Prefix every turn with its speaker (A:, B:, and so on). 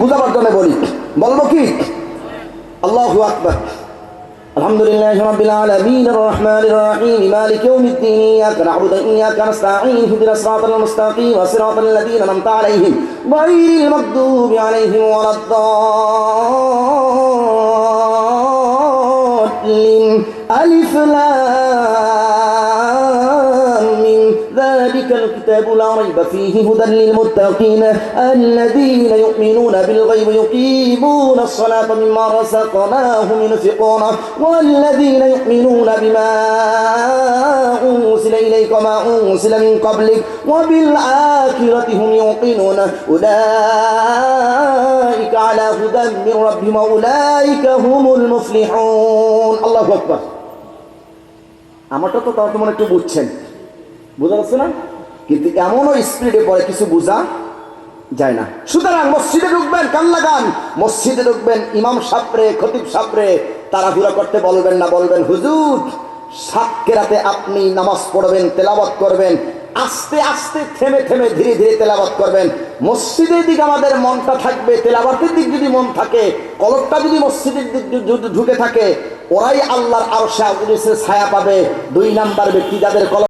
A: বুঝাবার জন্য বলি, বলবো কি? আল্লাহু আকবার। আলহামদুলিল্লাহি রাব্বিল আলামিন আর রাহমানির রাহিম মালিকি ইয়াউমিদ্দিন ইয়্যাকা না'বুদু ওয়া ইয়্যাকা নাস্তাঈন ইহদিনাস সিরাতাল মুস্তাকিম সিরাতাল লাযীনা আন'আমতা আলাইহিম গায়রিল মাগদুবি আলাইহিম ওয়ালাদ-দাল্লিন। আলিফ লাম মিম যালিকাল কিতাবু লা রাইবা ফীহি হুদাল লিল মুত্তাকিন আল্লাযীনা ইউমিনুনা বিল গায়বি ওয়া الصلاة مما رزقناهم ينفقون والذين يؤمنون بما أنزل إليك وما أنزل من قبلك وبالآخرة هم يوقنون أولئك على هدى من ربهم وأولئك هم المفلحون الله أكبر। আমারটা তো তাও কেমন একটু বুঝছেন, বোঝা যাচ্ছে না? কিন্তু এমনও স্পিডে পড়ে কিছু বোঝা যায় না। সুতরাং মসজিদে ঢুকবেন, কান লাগান। মসজিদে ঢুকবেন, ইমাম সাহেবরে, খতিব সাহেবরে তাড়াহুড়া করতে বলবেন না, বলবেন হুজুর সাত রাতে আপনি নামাজ পড়বেন, তেলাওয়াত করবেন, আস্তে আস্তে থেমে থেমে ধীরে ধীরে তেলাওয়াত করবেন। মসজিদের দিকে আমাদের মনটা থাকবে, তেলাওয়াতের দিক যদি মন থাকে, কলবটা যদি মসজিদের দিক যদি ঢুকে থাকে, ওরাই আল্লাহর আরশে ছায়া পাবে। 2 নাম্বার ব্যক্তি যাদের কলব